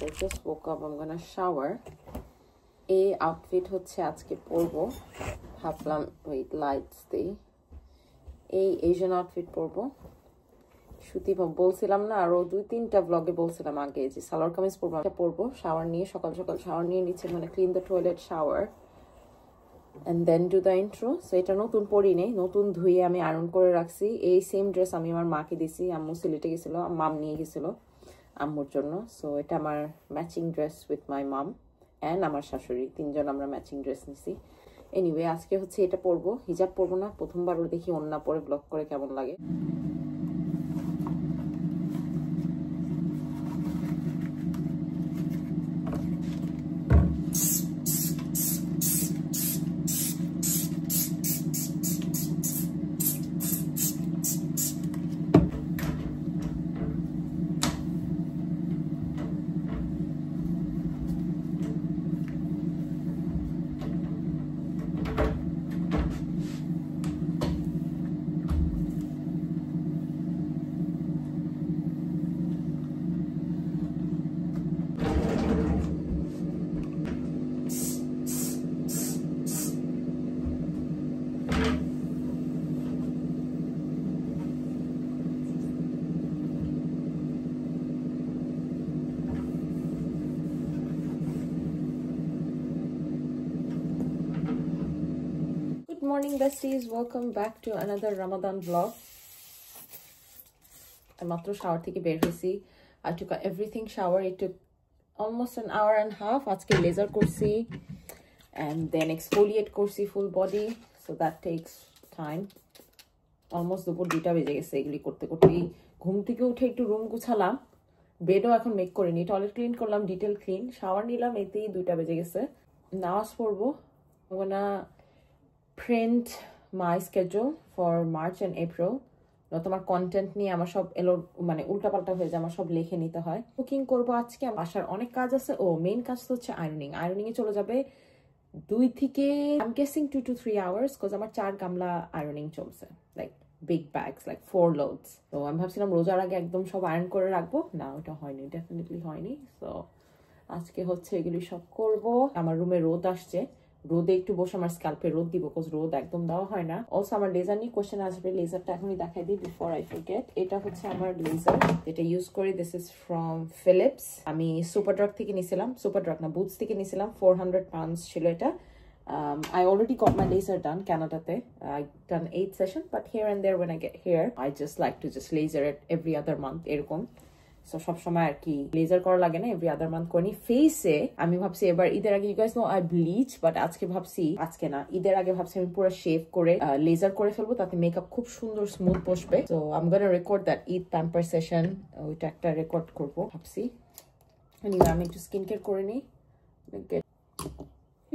I just woke up, I'm gonna shower. এই outfit হচ্ছে আজকে পরবো, ভাবলাম ওয়েট লাইটস দিই। এই এশিয়ান আউটফিট পরবো, সুতি বলছিলাম না আরো 2-3টা ব্লগে বলছিলাম আগে যে সালোয়ার কামিজ পরবো। শাওয়ার নিয়ে সকাল সকাল শাওয়ার নিয়ে নিচ্ছে, মানে clean the toilet, shower and then do the intro. So এটা নতুন পরি নেই, নতুন ধুয়ে আমি আয়রন করে রাখছি। এই সেম ড্রেস আমি আমার মাকে দিছি, আম্মু সিলেটে গেছিল, মাম নিয়ে গেছিল আম্মুর জন্য। সো এটা আমার matching dress with my mum and আমার শাশুড়ি, তিনজন আমরা ম্যাচিং ড্রেস নিছি। এনিওয়ে আজকে হচ্ছে এটা পরবো, হিজাব পরবো না, প্রথমবারও দেখি ওন্না পরে ব্লগ করে কেমন লাগে। Morning besties, welcome back to another Ramadan vlog. I matro shower theke ber hoyছি. I took everything shower. It took almost an hour and a half. Ajke laser korছি and then exfoliate korছি full body, so that takes time. Almost দুপুর 2টা বেজে গেছে এগুলি করতে করতে। ঘুম থেকে উঠে একটু রুম গুছালাম, বেডও এখন মেক করিনি, টয়লেট ক্লিন করলাম, ডিটেল ক্লিন, শাওয়ার নিলাম, এতেই 2টা বেজে গেছে। নামাজ পড়বো। I'm gonna print my schedule for March and April. তোমার কন্টেন্ট নিয়ে আমার সব মানে উল্টাপাল্টা হয়ে যায়, আমার সব লিখে নিতে হয়। কুকিং করবো আজকে, বাসার অনেক কাজ আছে। মেইন কাজ তো হচ্ছে আয়রনিং এ চলে যাবে 2 থেকে I'm guessing 2 to 3 hours, because আমার 4 গামলা আয়রনিং চলছে, like big bags, like 4 loads. তো আমি ভাবছিলাম রোজার আগে একদম সব আয়রন করে রাখবো, না ওটা হয়নি, ডেফিনেটলি হয়নি। সো আজকে হচ্ছে এগুলি সব করব। আমার রুমে রোদ আসছে, রোদে একটু বসে আমার স্ক্যাল্পে রোদ দিব, বিকজ রোদ একদম দেওয়া হয় না। অলসো আমার লেজার নিয়ে কোশ্চেন আসবে, লেজারটা এখনই দেখাই দিই বিফোর আই ফরগেট। এটা হচ্ছে আমার লেজার যেটা ইউজ করি, দিস ইজ ফ্রম ফিলিপস। আমি সুপারড্রাগ থেকে নিয়েছিলাম, সুপারড্রাগ না বুটস থেকে নিয়েছিলাম, 400 pounds ছিল এটা। I already got my laser done Canada-te. I done 8 sessions, but here and there when I get here, I just like to just laser it every other month এরকম। So সবসময় আর কি laser করা লাগে না, every other month করি। ফেসে আমি ভাবছি এবার ঈদের আগে, you guys know I bleach, but আজকে ভাবছি, আজকে না ঈদের আগে ভাবছি আমি পুরো শেভ করে লেজার করে ফেলবো, তাতে মেকআপ খুব সুন্দর স্মুথ বসবে। So I am gonna record that Eid pamper session, ওইটা একটা রেকর্ড করবো ভাবছি। আমি একটু স্কিন কেয়ার করে নিই।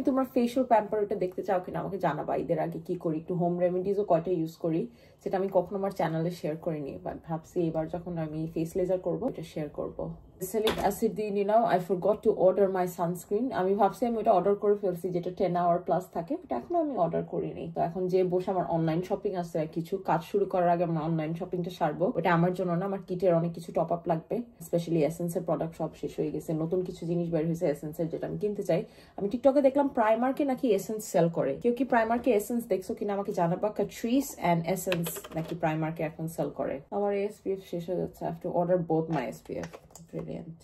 তোমরা ফেশিয়াল প্যাম্পার ওটা দেখতে চাও কিনা আমাকে জানাবা, ঈদের আগে কি করি, একটু হোম রেমেডিজও কয়টা ইউজ করি, যেটা আমি কখনো আমার চ্যানেলে শেয়ার করিনি, বাট ভাবছি এবার যখন আমি ফেস লেজার করবো এটা শেয়ার করবো। স্যালিক অ্যাসিড দিয়ে নিলাম। I forgot to order my sunscreen. আমি ভাবছি আমি ওটা অর্ডার করে ফেলছি, যেটা 10 hour প্লাস থাকে, ওটা এখনো আমি অর্ডার করিনি। তো এখন যে বসে আমার অনলাইন শপিং আছে, কিছু কাজ শুরু করার আগে আমার অনলাইন শপিংটা সারবো। ওটা আমার জন্য না, আমার কিটের অনেক কিছু টপ আপ লাগবে, স্পেশালি এসেন্সের প্রোডাক্ট সব শেষ হয়ে গেছে, নতুন কিছু জিনিস বের হয়েছে এসেন্সের, যেটা আমি কিনতে চাই। আমি টিকটকে দেখলাম প্রাইমার্কে নাকি এসেন্স সেল করে, কেউ কি প্রাইমার্কে এসেন্স দেখছো কিনা আমাকে জানাবা। ক্যাট্রিস এন্ড এসেন্স নাকি প্রাইমার্কে এখন সেল করে। আমার এসপিএফ শেষ হয়ে যাচ্ছে, I have to order both my SPF. Brilliant.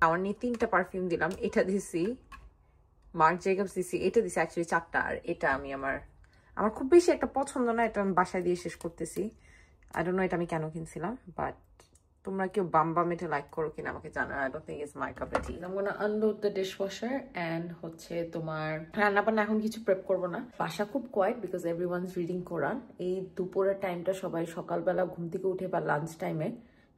আমার নিয়ে 3টা পারফিউম দিলাম, এটা দিছি মার্ক জেকবস দিছি, এটা দিছি অ্যাকচুয়ালি 4টা, আর এটা আমি আমার খুব বেশি একটা পছন্দ না, এটা আমি বাসায় দিয়ে শেষ করতেছি। আই ডোন্ট নো এটা আমি কেন কিনছিলাম, বাট তোমরা কেউ বাম এটা লাইক করো কিনা আমাকে জানাও। I don't think it's my cup of tea. I am gonna unload the dishwasher and হচ্ছে তোমার রান্না বান্না এখন কিছু প্রেপ করব না। বাসা খুব কোয়াইট বিকজ এভরিওয়ানস রিডিং কোরআন। এই দুপুরের টাইমটা সবাই সকালবেলা ঘুম থেকে উঠে বা লাঞ্চ টাইমে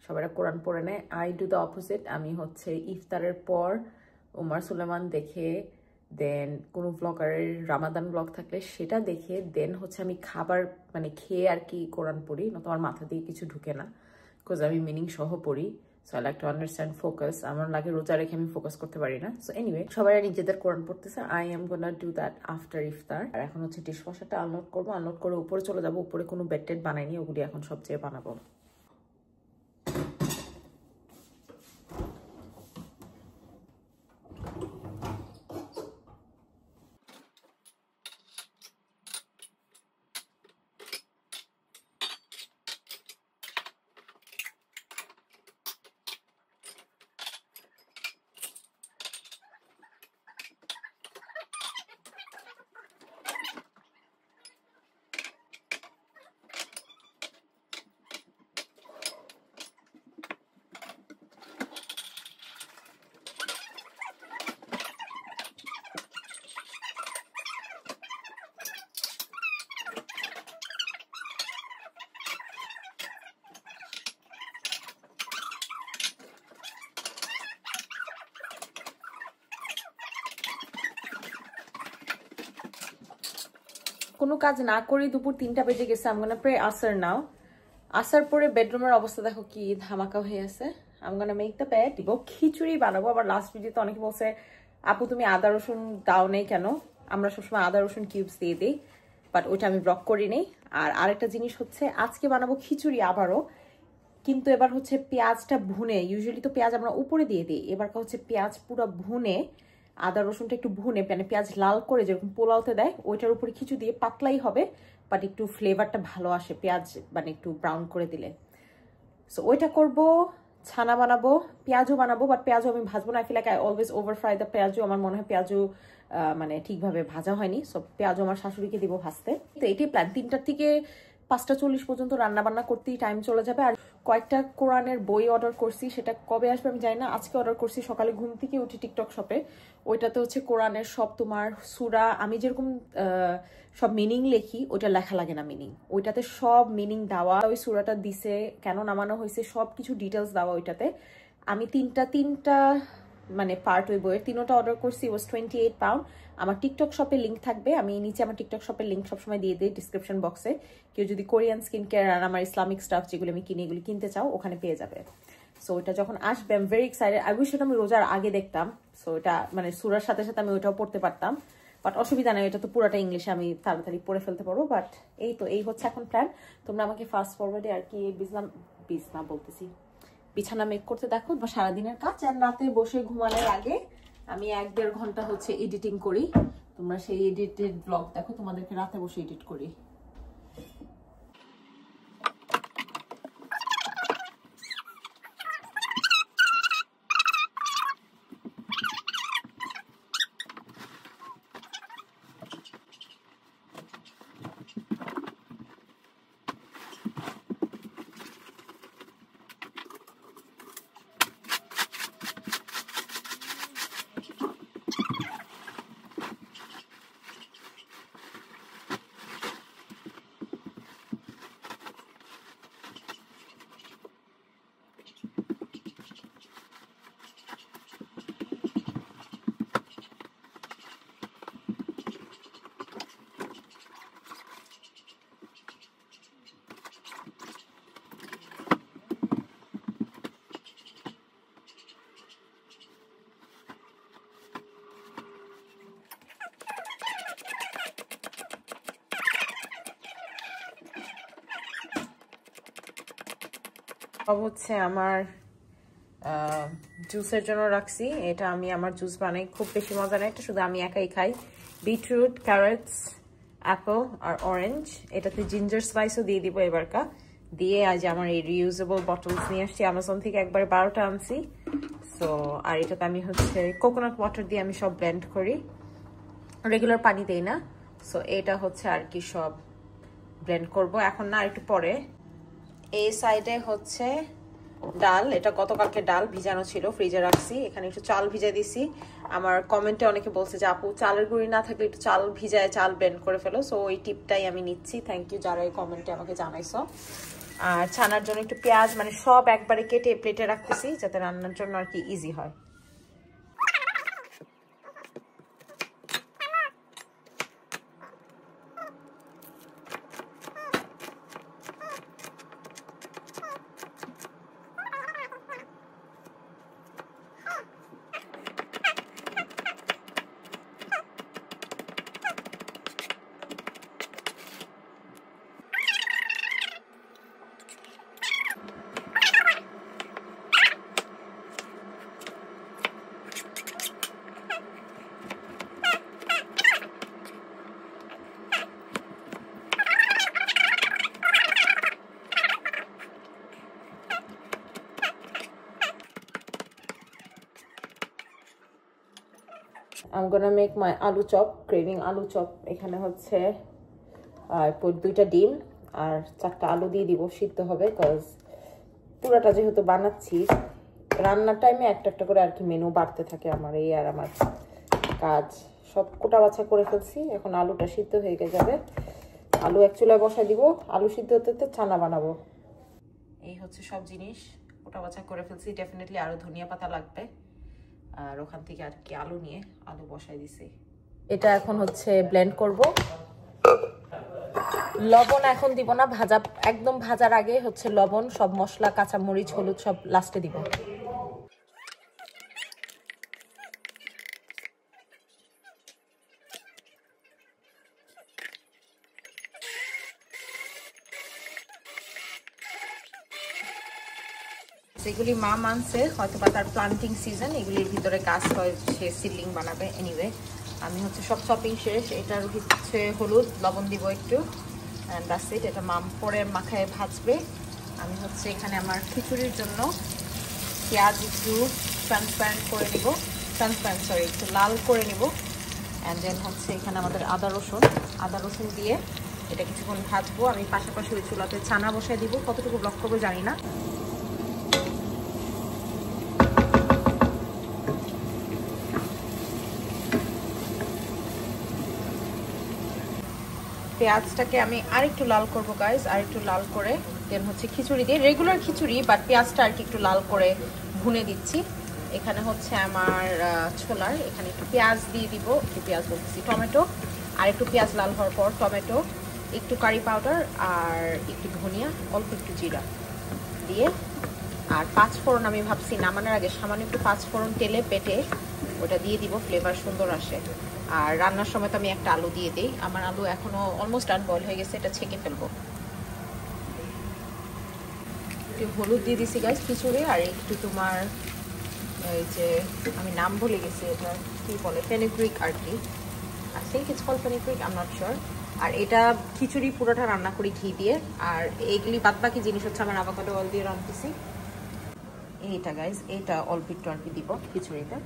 সবাই কোরআন পড়ে নেয়। I do the opposite. আমি হচ্ছে ইফতারের পর ওমর সুলেমান দেখে, দেন কোনো ব্লগারের রামাদান ব্লগ থাকলে সেটা দেখে, দেন হচ্ছে আমি খাবার মানে খেয়ে আর কি কোরআন পড়ি, না তোমার মাথা দিয়ে কিছু ঢুকে না, বিকজ আমি মিনিং সহ পড়ি। So I like to understand focus. আমার লাগে রোজা রেখে আমি ফোকাস করতে পারি না। সো এনিওয়ে সবাই নিজেদের কোরআন পড়তেছে, I am gonna do that after ইফতার। আর এখন হচ্ছে ডিশওয়াশারটা আনলোড করবো, আনলোড করে উপরে চলে যাবো। উপরে কোনো বেড টেড বানাইনি, ওগুলি এখন সবচেয়ে বানাবো। কোনো কাজ না করি দুপুর 3টা বেজে গেছে। I'm gonna pray আসর নাও। আসার পরে বেডরুমের অবস্থা দেখো কি ধামাকা হয়ে আছে। I'm gonna make the bed। দিব খিচুড়ি বানাবো। আবার লাস্ট ভিডিওতে অনেকে বলছে আপু তুমি আদা রসুন দাও নেই কেন? আমরা সবসময় আদা রসুন কিউবস দিয়ে দিই, বাট ওইটা আমি ব্লক করি নেই। আর আরেকটা জিনিস হচ্ছে আজকে বানাবো খিচুড়ি আবারও, কিন্তু এবার হচ্ছে পেঁয়াজটা ভুনে, ইউজুয়ালি তো পেঁয়াজ আমরা উপরে দিয়ে দিই, এবার হচ্ছে পেঁয়াজ পুরো ভুনে, আদা রসুনটা একটু ভুনে, মানে পেঁয়াজ লাল করে যেরকম পোলাওতে দেয় ওইটার উপরে কিছু দিয়ে, পাতলাই হবে বাট একটু ফ্লেভারটা ভালো আসে পেঁয়াজ মানে একটু ব্রাউন করে দিলে। সো ওইটা করব। ছানা বানাবো, পেঁয়াজও বানাবো, বাট পেঁয়াজও আমি ভাজবো না। I feel like I always over fry the পেঁয়াজও। আমার মনে হয় পেঁয়াজও মানে ঠিকভাবে ভাজা হয়নি। সো পেঁয়াজও আমার শাশুড়িকে দিব ভাজতে। তো এটাই প্ল্যান। 3টার থেকে 5টা 40 পর্যন্ত রান্না বান্না করতেই টাইম চলে যাবে। আর কয়েকটা কোরআনের বই অর্ডার করছি, সেটা কবে আসবে আমি জানি না। আজকে অর্ডার করছি সকালে ঘুম থেকে উঠে টিকটক শপে। ওইটাতে হচ্ছে কোরআনের সব তোমার সূরা, আমি যেরকম সব মিনিং লেখি ওইটা লেখা লাগে না মিনিং, ওইটাতে সব মিনিং দেওয়া। ওই সূরাটা দিছে, কেন নামানো হয়েছে, সব কিছু ডিটেলস দেওয়া ওইটাতে। আমি তিনটা মানে পার্ট ওই বইয়ের 3টা অর্ডার করছি। ওয়াজ 28 পাউন্ড। আমার টিকটক শপের লিঙ্ক থাকবে, আমি নিচে আমার টিকটক শপের লিঙ্ক সবসময় দিয়ে দিই ডিসক্রিপশন বক্সে। কেউ যদি কোরিয়ান স্কিন কেয়ার আর আমার ইসলামিক স্টাফ যেগুলো আমি কিনে এগুলো কিনতে চাও ওখানে পেয়ে যাবে। সো ওইটা যখন আসবে I am very excited. I wish আমি রোজার আগে দেখতাম। সো এটা মানে সূরার সাথে সাথে আমি ওইটাও পড়তে পারতাম, বাট অসুবিধা নেই, এটা তো পুরোটা ইংলিশে আমি তাড়াতাড়ি পড়ে ফেলতে পারবো। বাট এই হচ্ছে এখন প্ল্যান। তোমরা আমাকে ফাস্ট ফরওয়ার্ডে আর কি বিছনা বলতেছি বিছানা মেক করতে দেখো বা সারাদিনের কাজ। আর রাতে বসে ঘুমানোর আগে আমি 1-1.5 ঘন্টা হচ্ছে এডিটিং করি। তোমরা সেই এডিটেড ব্লগ দেখো, তোমাদেরকে রাতে বসে এডিট করি। সব হচ্ছে আমার জুসের জন্য রাখছি। এটা আমি আমার জুস বানাই, খুব বেশি মজা নেই, এটা শুধু আমি একাই খাই। বিটরুট, ক্যারটস, অ্যাপল আর অরেঞ্জ। এটাতে জিঞ্জার স্পাইসও দিয়ে দিব এবারকা। দিয়ে আজ আমার এই রিউজেবল বটলস নিয়ে আসছি অ্যামাজন থেকে, একবারে 12টা আনছি। সো আর এটাতে আমি হচ্ছে কোকোনাট ওয়াটার দিয়ে আমি সব ব্লেন্ড করি, রেগুলার পানি দেই না। সো এটা হচ্ছে আর কি সব ব্লেন্ড করব এখন না, একটু পরে। এই সাইডে হচ্ছে ডাল, এটা গতকালকে ডাল ভিজানো ছিল, ফ্রিজে রাখছি। এখানে একটু চাল ভিজা দিছি। আমার কমেন্টে অনেকে বলছে যে আপু চালের গুঁড়ি না থাকলে একটু চাল ভিজায় চাল ব্লেন্ড করে ফেলো। সো ওই টিপটাই আমি নিচ্ছি। থ্যাংক ইউ যারা এই কমেন্টে আমাকে জানাইছো। আর ছানার জন্য একটু পেঁয়াজ মানে সব একবারে কেটে প্লেটে রাখতেছি যাতে রান্নার জন্য আর কি ইজি হয়। I'm gonna make my আলু চপ, ক্রেভিং আলু চপ। এখানে হচ্ছে 2টা ডিম আর 4টা আলু দিয়ে দিব, সিদ্ধ হবে। কজ পুরাটা যেহেতু বানাচ্ছি রান্নার টাইমে একটা করে আর কি মেনু বাড়তে থাকে আমার, এই আর আমার কাজ। সব কোটা বাছা করে ফেলছি, এখন আলুটা সিদ্ধ হয়ে যাবে। আলু এক চুলায় বসাই দিব, আলু সিদ্ধ হতে হতে ছানা বানাবো। এই হচ্ছে সব জিনিস কোটা বাছা করে ফেলছি। ডেফিনেটলি আরো ধনিয়া পাতা লাগবে। আর ওখান থেকে আর কি আলু নিয়ে আলু বসাই দিছি। এটা এখন হচ্ছে ব্লেন্ড করব। লবণ এখন দিব না, ভাজা একদম ভাজার আগে হচ্ছে লবণ, সব মশলা, কাঁচা মরিচ, হলুদ সব লাস্টে দিব। যেগুলি মা মানছে হয়তো বা তার প্লান্টিং সিজন, এগুলির ভিতরে গাছ হয়, সে সিডলিং বানাবে। এনিওয়ে আমি হচ্ছে সব শপিং শেষ। এটার হচ্ছে হলুদ লবণ দিব একটু, অ্যান্ড দ্যাটস ইট। এটা মাম পরে মাখায় ভাজবে। আমি হচ্ছে এখানে আমার খিচুড়ির জন্য পেঁয়াজ একটু ট্রান্সপারেন্ট করে নিব, একটু লাল করে নিব। অ্যান্ড দেন হচ্ছে এখানে আমাদের আদা রসুন দিয়ে এটা কিছুক্ষণ ভাজবো। আমি পাশাপাশি ওই চুলাতে ছানা বসায় দিব, কতটুকু ব্লক করবো জানি না। পেঁয়াজটাকে আমি আরেকটু লাল করবো গাইজ, আরেকটু লাল করে দেন হচ্ছে খিচুড়ি দিয়ে, রেগুলার খিচুড়ি বাট পেঁয়াজটা আর কি একটু লাল করে ভুনে দিচ্ছি। এখানে হচ্ছে আমার ছোলার, এখানে একটু পেঁয়াজ দিয়ে দিব, একটু পেঁয়াজ বলতেছি টমেটো, আর একটু পেঁয়াজ লাল হওয়ার পর টমেটো, একটু কারি পাউডার আর একটু ধনিয়া, অল্প একটু জিরা দিয়ে, আর 5 ফোড়ন আমি ভাবছি নামানোর আগে সামান্য একটু 5 ফোড়ন তেলে বেটে ওটা দিয়ে দিব, ফ্লেভার সুন্দর আসে। আর রান্নার সময় তো আমি একটা আলু দিয়ে দিই, আমার আলু এখনো অলমোস্ট আনবয়েল হয়ে গেছে, এটা ছেঁকে ফেলবো। একটু হলুদ দিয়ে দিছি গাইস খিচুড়ি, আর একটু তোমার এই যে আমি নাম ভুলে গেছি, এটা কি বলে, ফেনিগ্রিক আর কি, I think it's call fenugreek, I am not sure. আর এটা খিচুড়ি পুরোটা রান্না করি ঘি দিয়ে, আর এইগুলি বাদবাকি জিনিস হচ্ছে আমার আভোকাডো অয়েল দিয়ে রান্নতেছি। এইটা গাইস, এইটা অল্প একটু দিব খিচুড়িতে।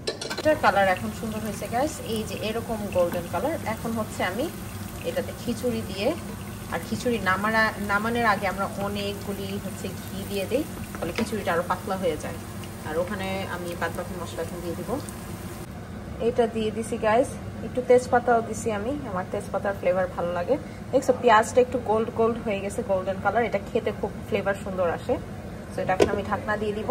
এটার কালার এখন সুন্দর হয়েছে গাইস, এই যে এরকম গোল্ডেন কালার। এখন হচ্ছে আমি এটাতে খিচুড়ি দিয়ে, আর খিচুড়ি নামানোর আগে আমরা অনেকগুলি হচ্ছে ঘি দিয়ে দিই, ফলে খিচুড়িটা আরও পাতলা হয়ে যায়। আর ওখানে আমি বাদবাকি মশলা এখন দিয়ে দিব। এইটা দিয়ে দিছি গাইস, একটু তেজপাতাও দিছি আমি, আমার তেজপাতার ফ্লেভার ভালো লাগে। দেখছো পেঁয়াজটা একটু গোল্ড হয়ে গেছে, গোল্ডেন কালার, এটা খেতে খুব ফ্লেভার সুন্দর আসে। তো এটা এখন আমি ঢাকনা দিয়ে দিব।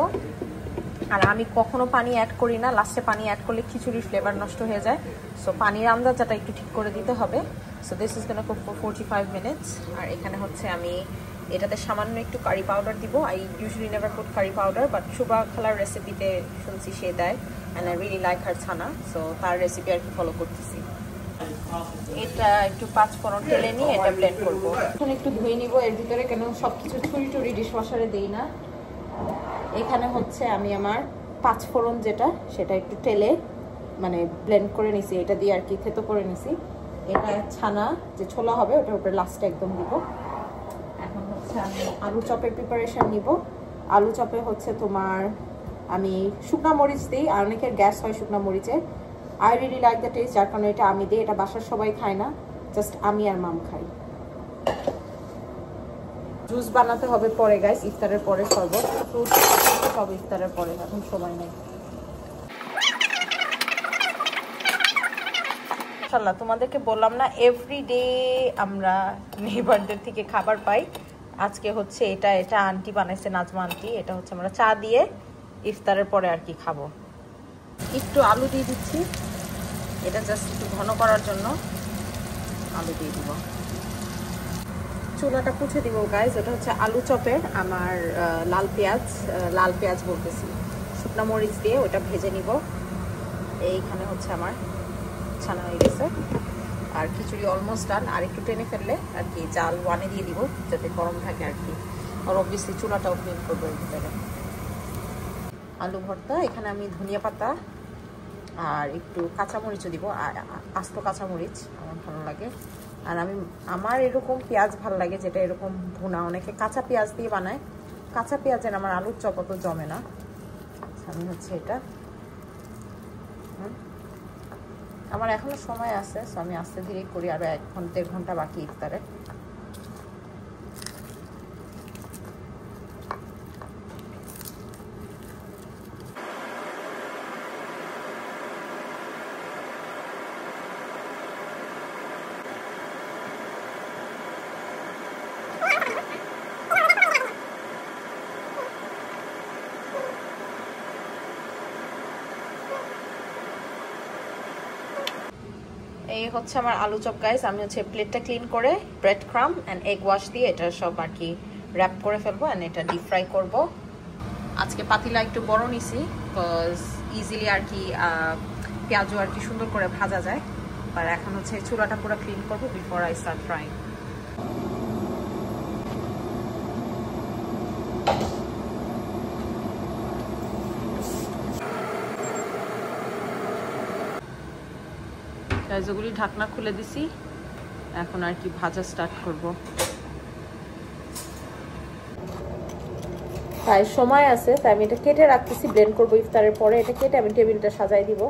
আর আমি কখনো পানি অ্যাড করি না, লাস্টে পানি অ্যাড করলে খিচুড়ির ফ্লেভার নষ্ট হয়ে যায়। সো পানির আন্দাজটা একটু ঠিক করে দিতে হবে। So this is gonna cook for 45 minutes. আর এখানে হচ্ছে আমি এটাতে সামান্য একটু কারি পাউডার দিব। I usually never put curry powder, but Shuva খালার রেসিপিতে শুনছি সে দেয়, and I really like her ছানা, সো তার রেসিপি আর কি ফলো করতেছি। এটা একটু 5 ফোড়ন তেলে নিয়ে এটা ব্লেন্ড করবো। এখন একটু ধুয়ে নিব এর ভিতরে, কেন সবকিছু ছুরি ডিশওয়াশারে দিই না। এখানে হচ্ছে আমি আমার 5 ফোড়ন যেটা, সেটা একটু তেলে মানে ব্লেন্ড করে নিছি, এটা দিয়ে আর কি থেতো করে নিছি। এটা ছানা যে ছোলা হবে ওটার উপরে লাস্টে একদম দিব। এখন হচ্ছে আমি আলু চপের প্রিপারেশন নিব। আলু চপে হচ্ছে তোমার আমি শুকনা মরিচ দিই, আর অনেকের গ্যাস হয় শুকনা মরিচে। I really like the test, যার কারণে এটা আমি দিই। এটা বাসার সবাই খায় না, জাস্ট আমি আর মাম খাই। জুস বানাতে হবে পরে গাইস, ইফতারের পরে শরবত, ফ্রুট সব ইফতারের পরে, এখন সময় নেই। ইনশাআল্লাহ তোমাদেরকে বললাম না এভরিডে আমরা নেইবারদের থেকে খাবার পাই। আজকে হচ্ছে এটা আন্টি বানাইছে, নাজমা আন্টি। এটা হচ্ছে আমরা চা দিয়ে ইফতারের পরে আর কি খাবো। একটু আলু দিয়ে দিচ্ছি, এটা জাস্ট একটু ঘন করার জন্য আলু দিয়ে দিব। চুলাটা পুছে দিব গাইজ। এটা হচ্ছে আলু চপের আমার লাল পেঁয়াজ বলতেছি, শুকনা মরিচ দিয়ে ওটা ভেজে নিব। এইখানে হচ্ছে আমার ছানা হয়ে গেছে, আর খিচুড়ি অলমোস্ট ডান। আর একটু টেনে ফেললে আর কি জাল 1-এ দিয়ে দিব, যাতে গরম থাকে আর কি। আর অবভিয়াসলি চুলাটাও ক্লিন করবো এর ভিতরে। আলু ভর্তা, এখানে আমি ধনিয়া পাতা আর একটু কাঁচামরিচও দিব, আর আস্ত কাঁচামরিচ আমার ভালো লাগে। আর আমার এরকম পেঁয়াজ ভালো লাগে যেটা এরকম ভুনা, অনেকে কাঁচা পেঁয়াজ দিয়ে বানায়। কাঁচা পেঁয়াজের আমার আলুর চপ অত জমে না। আমি হচ্ছে এটা আমার এখনো সময় আছে, সো আমি আস্তে ধীরে করি, আরো 1-1.5 ঘন্টা বাকি ইফতারে। এই হচ্ছে আমার আলু চপ গাইস। আমি হচ্ছে প্লেটটা ক্লিন করে bread crumb and egg wash দিয়ে এটা সব আর কি র‍্যাপ করে ফেলবো এন্ড এটা ডিপ ফ্রাই করব। আজকে পাতিলা একটু বড় নিছি বিকজ ইজিলি আর কি পেঁয়াজও আর কি সুন্দর করে ভাজা যায়। আর এখন হচ্ছে চুলাটা পুরো ক্লিন করব বিফোর আই স্টার্ট ফ্রাইং। পেঁয়াজগুলি ঢাকনা খুলে দিছি, এখন আর কি ভাজা স্টার্ট করব। তাই সময় আছে, তাই আমি এটা কেটে রাখতেছি, ব্লেন্ড করবো ইফতারের পরে। এটা কেটে আমি টেবিলটা সাজাই দিব।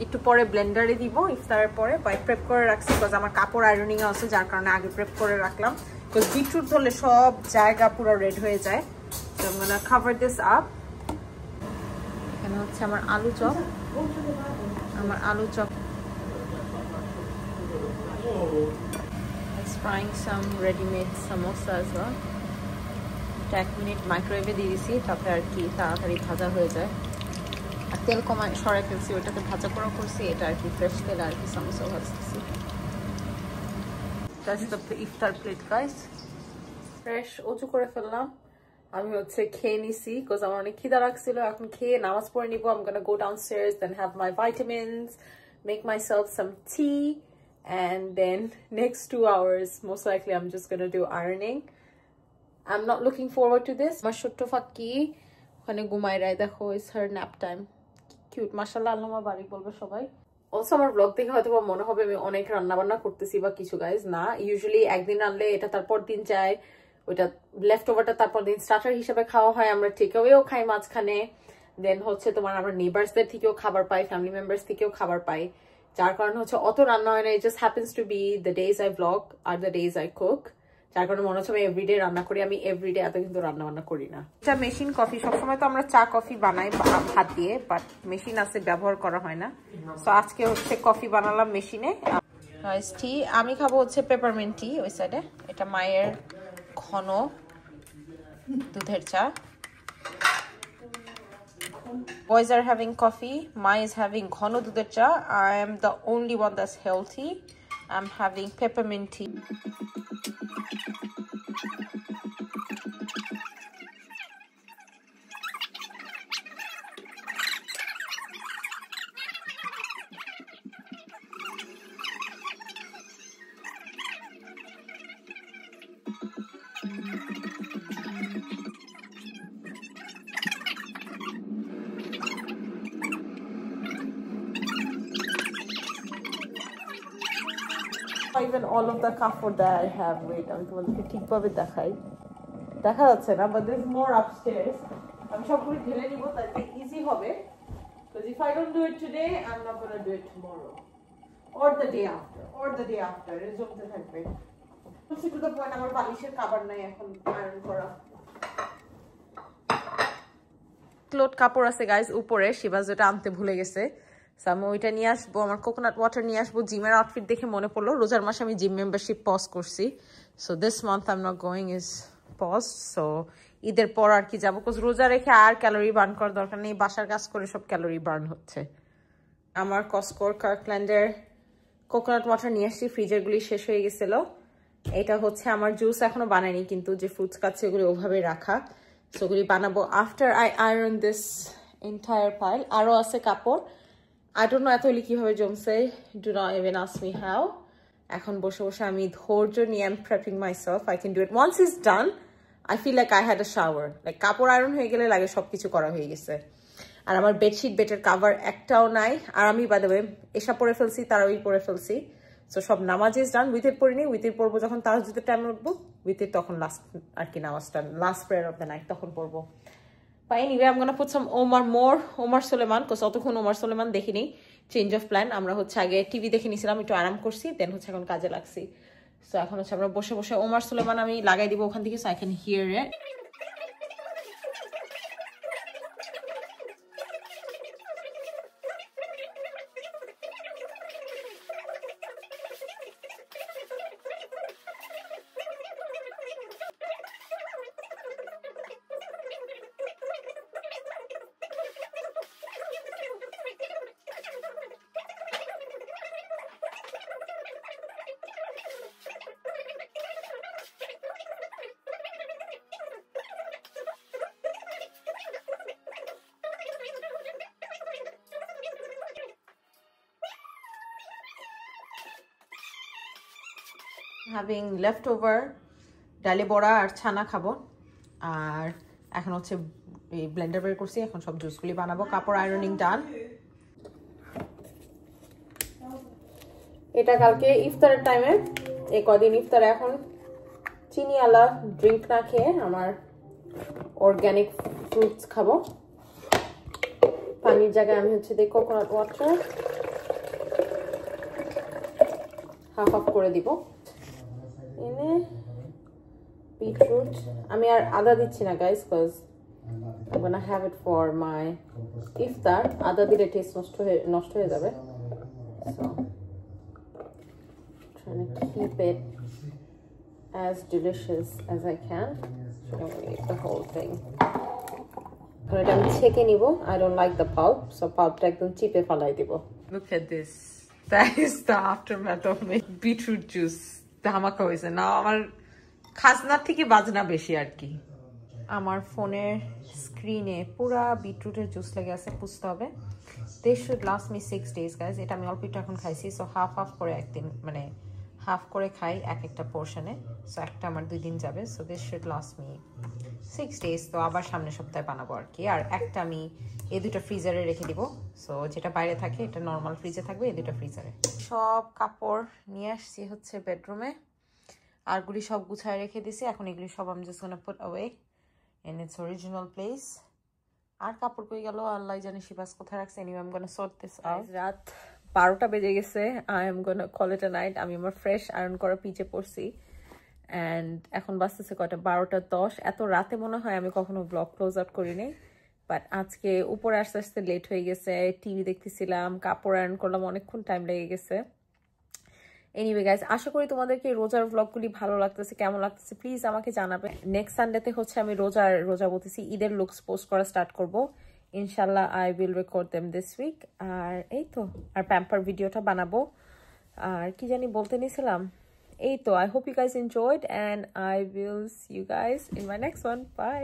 একটু পরে ব্লেন্ডারে দিব ইফতারের পরে। বাই প্রেপ করে রাখছি বিকজ আমার কাপড় আয়রনিং আছে, যার কারণে আগে প্রেপ করে রাখলাম। বিকজ বিটরুট ধরলে সব জায়গা পুরো রেড হয়ে যায়। তো I'm gonna cover this up. এখানে হচ্ছে আমার আলু chop. Let's frying some ready-made samosa as well. 1 মিনিট মাইক্রোওয়েভে দিয়ে দিছি, তাতে আর কি তাড়াতাড়ি ভাজা হয়ে যায়। আর তেল কমায় সরাই ফেলছি, ওইটাতে ভাজা করা করছি। এটা আর কি ফ্রেশ তেল আর কি সামোসা ভাজতেছি। That's the iftar plate guys. Fresh অজু করে ফেললাম। আমি হচ্ছে খেয়ে নিছি বিকজ আমার অনেক খিদা লাগছিল। এখন খেয়ে নামাজ পড়ে নিব। I'm gonna go downstairs, then have my vitamins, make myself some tea, and then next 2 hours most likely I'm just gonna do ironing. I'm not looking forward to this. আমার ছোট্ট ফাঁকি ওখানে ঘুমাই রায়, দেখো it's her nap time. Cute, মাশাআল্লাহ, আল্লামা বারিক বলবে সবাই। Also আমার ব্লগ দেখে হয়তো মনে হবে আমি অনেক রান্না বান্না করতেছি বা কিছু গাইজ, না। ইউজুয়ালি একদিন রান্নলে এটা তারপর দিন যায়, ওইটা লেফট ওভারটা তারপর দিন স্টার্টার হিসেবে খাওয়া হয়। আমরা টেকঅ্যাওয়েও খাই মাঝখানে। দেন হচ্ছে তোমার আমরা নেবার্সদের থেকেও খাবার পাই, ফ্যামিলি মেম্বার্স থেকেও খাবার পাই, যার কারণে হচ্ছে অত রান্না হয় না। It just happens to B the days I blog are the days I cook, যার কারণে মনে হচ্ছে আমি এভরিডে রান্না করি। আমি এভরিডে এত কিন্তু রান্না বান্না করি না। এটা মেশিন কফি, সবসময় তো আমরা চা কফি বানাই হাত দিয়ে, বাট মেশিন আছে ব্যবহার করা হয় না। তো আজকে হচ্ছে কফি বানালাম মেশিনে। টি আমি খাবো হচ্ছে পেপারমিন্ট টি ওই সাইডে। এটা মায়ের ঘন দুধের চা। Boys are having coffee, Ma is having ঘন দুধের চা। I am the only one that's healthy. I'm having peppermint tea. Even all of the কাপড় that I have, wait, আমি তোমাদেরকে ঠিকভাবে দেখাই, দেখা যাচ্ছে না, but there's more upstairs. আমি সবগুলো ঢেলে নিব তাতে ইজি হবে, because if I don't do it today I'm not going to do it tomorrow or the day after এর জমতে থাকবে। to the point আমার বালিশের কভার নাই এখন আয়রন করা। ক্লোথ কাপড় আছে গাইজ উপরে, শিবাজ যেটা আনতে ভুলে গেছে। আমি ওইটা নিয়ে আসবো, আমার কোকোনাট ওয়াটার নিয়ে আসবো। জিমের আউটফিট দেখে মনে পড়লো রোজার মাসে আমি জিম মেম্বারশিপ পজ করছি, so this month I am not going is pause. So ঈদের পর আর কি যাবো, বিকজ রোজা রেখে আর ক্যালোরি বার্ন করার দরকার নেই, বাসার কাজ করে সব ক্যালোরি বার্ন হচ্ছে। আমার কস্কোর কার্কল্যান্ডের কোকোনাট ওয়াটার নিয়ে আসছি, ফ্রিজের গুলি শেষ হয়ে গেছিল। এটা হচ্ছে আমার জুস এখনো বানাইনি, কিন্তু যে ফ্রুটস কাটছে ওগুলি ওভাবে রাখা, সো ওগুলি বানাবো after I iron this entire pile. আরও আছে কাপড়, I don't know এতগুলি কিভাবে জমছে, do not even ask me how. এখন বসে বসে আমি ধৈর্য নিয়ে I'm prepping myself, I can do it. Once it's done, I feel like I had a shower. Like কাপড় আয়রন হয়ে গেলে লাগে সবকিছু করা হয়ে গেছে। আর আমার বেডশিট বেডের কাভার একটাও নাই। আর আমি বাই দ্য ওয়ে এসা পরে ফেলছি, তারাওই পরে ফেলছি। সো সব নামাজ ইজ ডান, উইথের পড়িনি, উইথের পড়বো যখন তাহাজ্জুদের টাইম উঠবো, উইথের তখন লাস্ট আর কি নামাজটা, last prayer of the night তখন পড়বো। But anyway, I'm gonna put some Omar Suleiman, because অতক্ষণ Omar Suleiman দেখিনি। চেঞ্জ অফ প্ল্যান, আমরা হচ্ছে আগে টিভি দেখে নিয়েছিলাম, একটু আরাম করছি, দেন হচ্ছে এখন কাজে লাগছি। সো এখন হচ্ছে আমরা বসে বসে Omar Suleiman আমি লাগাই দিব ওখান থেকে, so I can here it. Having left over ডালে বড়া আর ছানা খাবো। আর এখন হচ্ছে এই ব্লেন্ডার বের করছি, এখন সব জুসগুলি বানাবো। কাপড় আয়রনিং ডান। এটা কালকে ইফতারের টাইমে, এই কদিন ইফতারে এখন চিনিওয়ালা ড্রিঙ্ক না খেয়ে আমার অর্গ্যানিক ফ্রুটস খাবো। পানির জায়গায় আমি হচ্ছে দেখি কোকোনাট ওয়াটার হাফ হাফ করে দিব। এনে বিটরুট আমি আর আদা দিচ্ছি না guys, because I'm gonna have it for my iftar. আদা দিলে টেস্ট নষ্ট হয়ে যাবে। So trying to keep it as delicious as I can. So I'm gonna eat the whole thing. এখন এটা আমি ছেঁকে নিব। I don't like the pulp, so pulpটা একদম চিপে ফেলাই দিব। Look at this. That is the aftermath of my beetroot juice. ধামাকা হয়েছে না, আমার খাজনার থেকে বাজনা বেশি আর কি। আমার ফোনের স্ক্রিনে পুরা বিটরুটের জুস লেগে আছে, পুষতে হবে। This should last me 6 days guys. এটা আমি অল্প একটু এখন খাইছি, সো হাফ হাফ করে একদিন মানে হাফ করে খাই এক একটা পোর্শনে, সো একটা আমার 2 দিন যাবে। So this should last me 6 days। তো আবার সামনের সপ্তাহে বানাবো আর কি। আর একটা আমি এই দুটো ফ্রিজারে রেখে দিব, সো যেটা বাইরে থাকে এটা নর্মাল ফ্রিজে থাকবে, এই দুটো ফ্রিজারে। সব কাপড় নিয়ে আসছি হচ্ছে বেডরুমে, আরগুলি সব গুছায় রেখে দিছি। এখন এগুলি সব আমি just gonna put away in its original place. আর কাপড় কই গেল আল্লাহ জানে, শিবাস কোথায় রাখছে। Anyway I am gonna sort this out. রাত 12টা বেজে গেছে। I am gonna call it a night. আমি আমার ফ্রেশ আয়রন করা পিচে পড়ছি অ্যান্ড এখন বাজতেছে কয়টা 12:10। এত রাতে মনে হয় আমি কখনো ব্লগ ক্লোজ আউট করিনি, বাট আজকে উপরে আস্তে আস্তে লেট হয়ে গেছে। টিভি দেখতেছিলাম, কাপড় আয়রন করলাম, অনেকক্ষণ টাইম লেগে গেছে। এনিওয়ে গাইজ, আশা করি তোমাদেরকে রোজার ব্লগগুলি ভালো লাগতেছে। কেমন লাগতেছে প্লিজ আমাকে জানাবে। নেক্সট সানডেতে হচ্ছে আমি রোজা বলতেছি ঈদের লুকস পোস্ট করা স্টার্ট করব ইনশাল্লাহ। I will record them this week. আর এই তো, আর প্যাম্পার ভিডিওটা বানাবো। আর কি জানি বলতে নিয়েছিলাম, এই তো। I hope you guys enjoyed and I will see you guys in my next one. By.